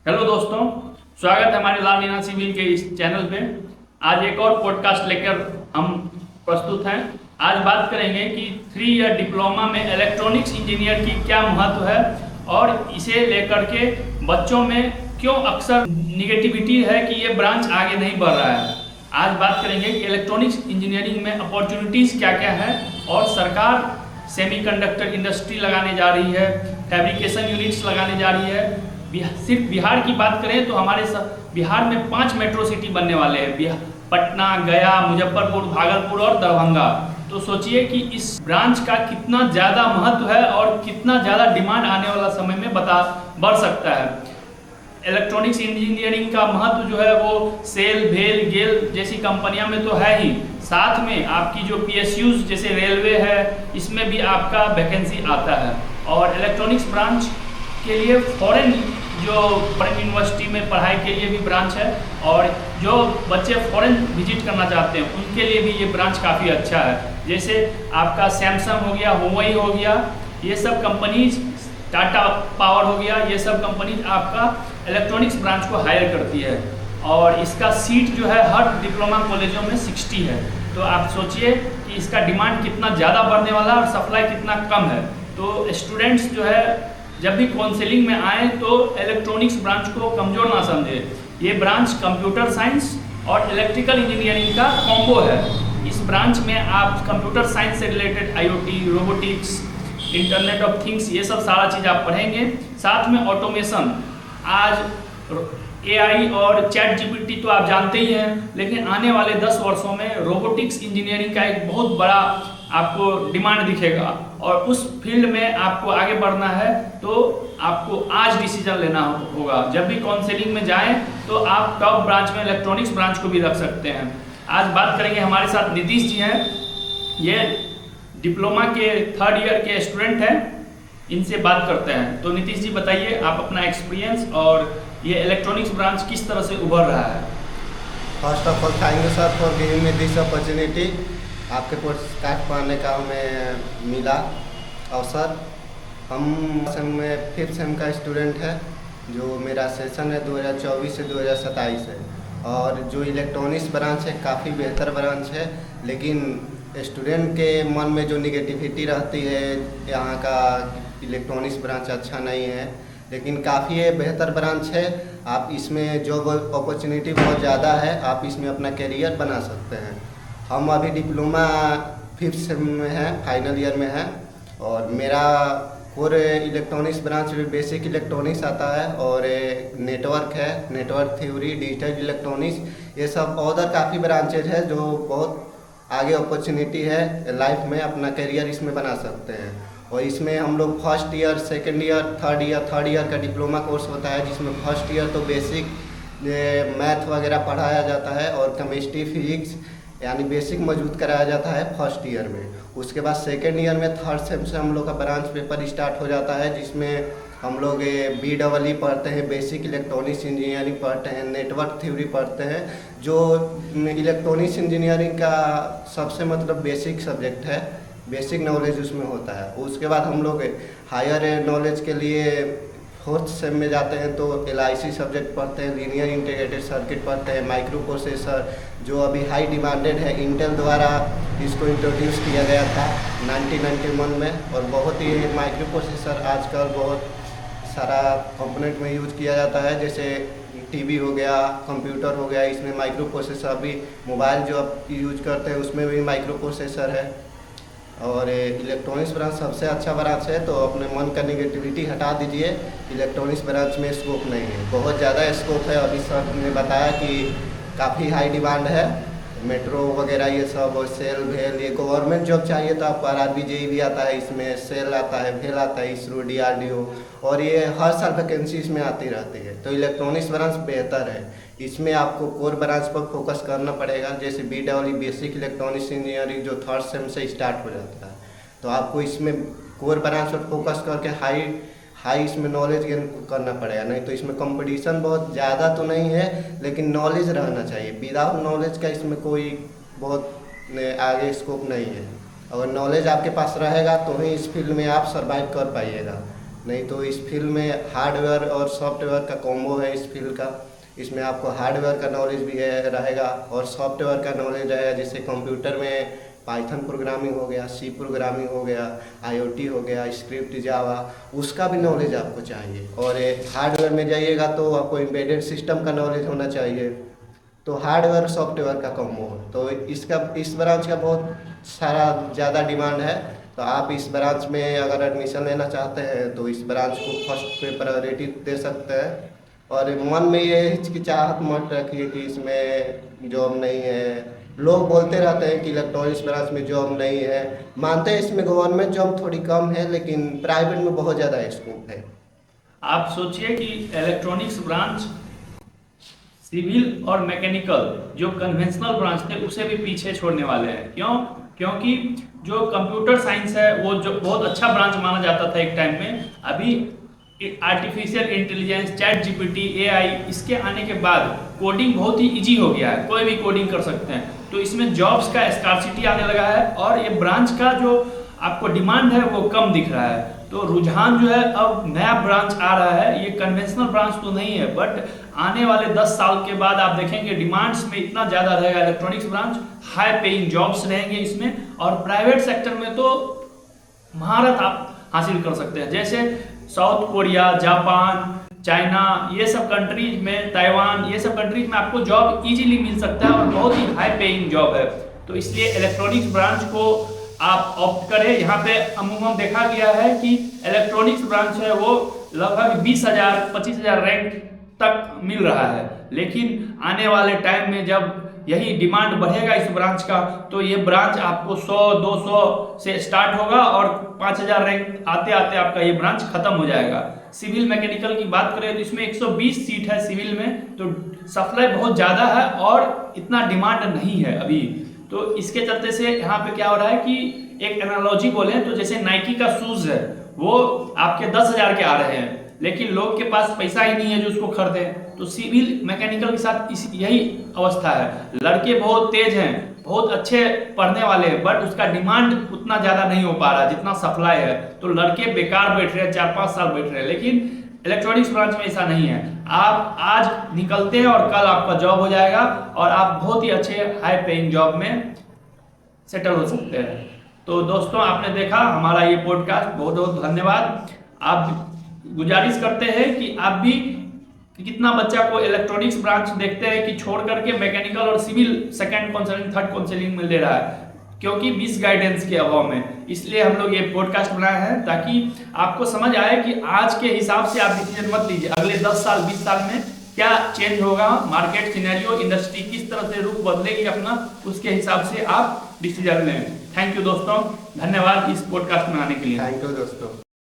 Hello दोस्तों, स्वागत है हमारे लाल मीना सिविल के इस चैनल पे। आज एक और पॉडकास्ट लेकर हम प्रस्तुत हैं। आज बात करेंगे कि 3 ईयर डिप्लोमा में इलेक्ट्रॉनिक्स इंजीनियर की क्या महत्व है और इसे लेकर के बच्चों में क्यों अक्सर निगेटिविटी है कि ये ब्रांच आगे नहीं बढ़ रहा है। आज बात करेंगे कि इलेक्ट्रॉनिक्स इंजीनियरिंग में अपॉर्चुनिटीज़ क्या क्या है और सरकार सेमीकंडक्टर इंडस्ट्री लगाने जा रही है, फैब्रिकेशन यूनिट्स लगाने जा रही है। सिर्फ बिहार की बात करें तो हमारे बिहार में 5 मेट्रो सिटी बनने वाले हैं, पटना, गया, मुजफ्फरपुर, भागलपुर और दरभंगा। तो सोचिए कि इस ब्रांच का कितना ज़्यादा महत्व है और कितना ज़्यादा डिमांड आने वाला समय में बढ़ सकता है। इलेक्ट्रॉनिक्स इंजीनियरिंग का महत्व जो है वो सेल, भेल, गेल जैसी कंपनियां में तो है ही, साथ में आपकी जो PSUs जैसे रेलवे है इसमें भी आपका वैकेंसी आता है। और इलेक्ट्रॉनिक्स ब्रांच के लिए फॉरेन यूनिवर्सिटी में पढ़ाई के लिए भी ब्रांच है और जो बच्चे फॉरेन विजिट करना चाहते हैं उनके लिए भी ये ब्रांच काफ़ी अच्छा है। जैसे आपका सैमसंग हो गया, हुआई हो गया, ये सब कंपनीज, टाटा पावर हो गया, ये सब कंपनीज आपका इलेक्ट्रॉनिक्स ब्रांच को हायर करती है और इसका सीट जो है हर डिप्लोमा कॉलेजों में 60 है। तो आप सोचिए कि इसका डिमांड कितना ज़्यादा बढ़ने वाला है और सप्लाई कितना कम है। तो स्टूडेंट्स जो है जब भी काउंसलिंग में आए तो इलेक्ट्रॉनिक्स ब्रांच को कमज़ोर ना समझे। ये ब्रांच कंप्यूटर साइंस और इलेक्ट्रिकल इंजीनियरिंग का कॉम्बो है। इस ब्रांच में आप कंप्यूटर साइंस से related IoT, robotics, internet of things, ये सब सारा चीज़ आप पढ़ेंगे। साथ में ऑटोमेशन, आज AI और ChatGPT तो आप जानते ही हैं, लेकिन आने वाले 10 वर्षों में रोबोटिक्स इंजीनियरिंग का एक बहुत बड़ा आपको डिमांड दिखेगा और उस फील्ड में आपको आगे बढ़ना है तो आपको आज डिसीजन लेना होगा। जब भी काउंसलिंग में जाएं तो आप टॉप ब्रांच में इलेक्ट्रॉनिक्स ब्रांच को भी रख सकते हैं। आज बात करेंगे, हमारे साथ नीतीश जी हैं, ये डिप्लोमा के 3rd ईयर के स्टूडेंट हैं, इनसे बात करते हैं। तो नीतीश जी बताइए आप अपना एक्सपीरियंस और ये इलेक्ट्रॉनिक्स ब्रांच किस तरह से उभर रहा है। First of all thank you sir for giving me this opportunity. आपके पॉडकास्ट पढ़ने का हमें मिला अवसर। हम सेम में 5th सेम का स्टूडेंट है, जो मेरा सेशन है 2024 से 2027 है। और जो इलेक्ट्रॉनिक्स ब्रांच है काफ़ी बेहतर ब्रांच है, लेकिन स्टूडेंट के मन में जो निगेटिविटी रहती है यहाँ का इलेक्ट्रॉनिक्स ब्रांच अच्छा नहीं है, लेकिन काफ़ी बेहतर ब्रांच है। आप इसमें जॉब अपॉर्चुनिटी बहुत ज़्यादा है, आप इसमें अपना करियर बना सकते हैं। हम अभी डिप्लोमा 5th सेम में हैं, फाइनल ईयर में हैं और मेरा कोर इलेक्ट्रॉनिक्स ब्रांच में बेसिक इलेक्ट्रॉनिक्स आता है और नेटवर्क है, नेटवर्क थ्योरी, डिजिटल इलेक्ट्रॉनिक्स, ये सब अदर काफ़ी ब्रांचेज है जो बहुत आगे अपॉर्चुनिटी है लाइफ में, अपना करियर इसमें बना सकते हैं। और इसमें हम लोग first year, second year, third year का डिप्लोमा कोर्स होता है, जिसमें फर्स्ट ईयर तो बेसिक मैथ वगैरह पढ़ाया जाता है और केमिस्ट्री, फिजिक्स यानी बेसिक मजबूत कराया जाता है फर्स्ट ईयर में। उसके बाद सेकेंड ईयर में 3rd सेम से हम लोग का ब्रांच पेपर स्टार्ट हो जाता है, जिसमें हम लोग BEE पढ़ते हैं, बेसिक इलेक्ट्रॉनिक्स इंजीनियरिंग पढ़ते हैं, नेटवर्क थ्योरी पढ़ते हैं, जो इलेक्ट्रॉनिक्स इंजीनियरिंग का सबसे मतलब बेसिक सब्जेक्ट है, बेसिक नॉलेज उसमें होता है। उसके बाद हम लोग हायर नॉलेज के लिए 4th सेम में जाते हैं तो LIC सब्जेक्ट पढ़ते हैं, लीनियर इंटीग्रेटेड सर्किट पढ़ते हैं, माइक्रो प्रोसेसर जो अभी हाई डिमांडेड है। इंटेल द्वारा इसको इंट्रोड्यूस किया गया था 1991 में और बहुत ही माइक्रो प्रोसेसर आजकल बहुत सारा कंपोनेंट में यूज किया जाता है, जैसे TV हो गया, कंप्यूटर हो गया, इसमें माइक्रो प्रोसेसर, अभी मोबाइल जो आप यूज करते हैं उसमें भी माइक्रो प्रोसेसर है। और इलेक्ट्रॉनिक्स ब्रांच सबसे अच्छा ब्रांच है, तो अपने मन का निगेटिविटी हटा दीजिए। इलेक्ट्रॉनिक्स ब्रांच में स्कोप नहीं है, बहुत ज़्यादा स्कोप है। अभी सर ने बताया कि काफ़ी हाई डिमांड है, मेट्रो वगैरह ये सब, और सेल, भेल, ये गवर्नमेंट जॉब चाहिए तो आपको RRB JEE भी आता है, इसमें सेल आता है, भेल आता है, ISRO, DRDO, और ये हर साल वैकेंसी इसमें आती रहती है। तो इलेक्ट्रॉनिक्स ब्रांच बेहतर है, इसमें आपको कोर ब्रांच पर फोकस करना पड़ेगा, जैसे BEE बेसिक इलेक्ट्रॉनिक्स इंजीनियरिंग जो 3rd सेम से स्टार्ट हो जाता है। तो आपको इसमें कोर ब्रांच पर फोकस करके हाई इसमें नॉलेज गेन करना पड़ेगा, नहीं तो इसमें कंपटीशन बहुत ज़्यादा तो नहीं है, लेकिन नॉलेज रहना चाहिए। विदाउट नॉलेज का इसमें कोई बहुत आगे स्कोप नहीं है। अगर नॉलेज आपके पास रहेगा तो ही इस फील्ड में आप सर्वाइव कर पाइएगा, नहीं तो इस फील्ड में हार्डवेयर और सॉफ्टवेयर का कॉम्बो है इस फील्ड का। इसमें आपको हार्डवेयर का नॉलेज भी रहेगा और सॉफ्टवेयर का नॉलेज रहेगा, जैसे कंप्यूटर में पाइथन प्रोग्रामिंग हो गया, सी प्रोग्रामिंग हो गया, आईओटी हो गया, स्क्रिप्ट जावा, उसका भी नॉलेज आपको चाहिए। और हार्डवेयर में जाइएगा तो आपको एम्बेडेड सिस्टम का नॉलेज होना चाहिए। तो हार्डवेयर सॉफ्टवेयर का कॉम्बो है, तो इस ब्रांच का बहुत सारा ज़्यादा डिमांड है। तो आप इस ब्रांच में अगर एडमिशन लेना चाहते हैं तो इस ब्रांच को फर्स्ट पे प्रायोरिटी दे सकते हैं। और मन में ये हिचकिचाहट मत रखिए कि इसमें जॉब नहीं है। लोग बोलते रहते हैं कि इलेक्ट्रॉनिक्स ब्रांच में जॉब नहीं है। मानते हैं इसमें गवर्नमेंट जॉब थोड़ी कम है, लेकिन प्राइवेट में बहुत ज़्यादा स्कोप है। आप सोचिए कि इलेक्ट्रॉनिक्स ब्रांच सिविल और मैकेनिकल जो कन्वेंशनल ब्रांच थे उसे भी पीछे छोड़ने वाले हैं। क्यों? क्योंकि जो कंप्यूटर साइंस है वो जो बहुत अच्छा ब्रांच माना जाता था एक टाइम में, अभी artificial intelligence, chat GPT, AI, इसके आने के बाद कोडिंग बहुत ही इजी हो गया है, कोई भी कोडिंग कर सकते हैं। तो इसमें जॉब्स का स्कार्सिटी आने लगा है और ये ब्रांच का जो आपको डिमांड है वो कम दिख रहा है। तो रुझान जो है, अब नया ब्रांच आ रहा है, ये कन्वेंशनल ब्रांच तो नहीं है, बट आने वाले 10 साल के बाद आप देखेंगे डिमांड्स में इतना ज़्यादा रहेगा electronics branch, high paying jobs रहेंगे इसमें। और प्राइवेट सेक्टर में तो महारत आप हासिल कर सकते हैं, जैसे साउथ कोरिया, जापान, चाइना, ये सब कंट्रीज में, ताइवान, ये सब कंट्रीज में आपको जॉब इजीली मिल सकता है और बहुत ही हाई पेइंग जॉब है। तो इसलिए इलेक्ट्रॉनिक्स ब्रांच को आप ऑप्ट करें। यहाँ पे अमूमन देखा गया है कि इलेक्ट्रॉनिक्स ब्रांच है वो लगभग 20,000 25,000 रैंक तक मिल रहा है, लेकिन आने वाले टाइम में जब यही डिमांड बढ़ेगा इस ब्रांच का तो ये ब्रांच आपको 100-200 से स्टार्ट होगा और 5,000 रैंक आते आते आपका ये ब्रांच खत्म हो जाएगा। सिविल मैकेनिकल की बात करें तो इसमें 120 सीट है सिविल में, तो सप्लाई बहुत ज़्यादा है और इतना डिमांड नहीं है अभी। तो इसके चलते से यहाँ पे क्या हो रहा है कि एक एनालॉजी बोले तो जैसे नाइकी का शूज है वो आपके 10,000 के आ रहे हैं, लेकिन लोग के पास पैसा ही नहीं है जो उसको खरीदे। तो सिविल मैकेनिकल के साथ यही अवस्था है। लड़के बहुत तेज हैं, बहुत अच्छे पढ़ने वाले हैं, बट उसका डिमांड उतना ज़्यादा नहीं हो पा रहा जितना सप्लाई है। तो लड़के बेकार बैठ रहे हैं, 4-5 साल बैठ रहे हैं। लेकिन इलेक्ट्रॉनिक्स ब्रांच में ऐसा नहीं है, आप आज निकलते हैं और कल आपका जॉब हो जाएगा और आप बहुत ही अच्छे हाई पेइंग जॉब में सेटल हो सकते हैं। तो दोस्तों, आपने देखा हमारा ये पॉडकास्ट, बहुत बहुत धन्यवाद। आप गुजारिश करते हैं कि आप भी कितना बच्चा को इलेक्ट्रॉनिक्स ब्रांच देखते हैं कि छोड़ करके मैकेनिकल और civil second counselling, third counselling में ले रहा है, क्योंकि मिस गाइडेंस के अभाव में। इसलिए हम लोग ये पॉडकास्ट बनाए हैं ताकि आपको समझ आए कि आज के हिसाब से आप डिसीजन मत लीजिए, अगले 10 साल 20 साल में क्या चेंज होगा, मार्केट सिनेरियो, इंडस्ट्री किस तरह से रुख बदलेगी अपना, उसके हिसाब से आप डिसीजन लें। थैंक यू दोस्तों, धन्यवाद इस पॉडकास्ट में आने के लिए। थैंक यू दोस्तों।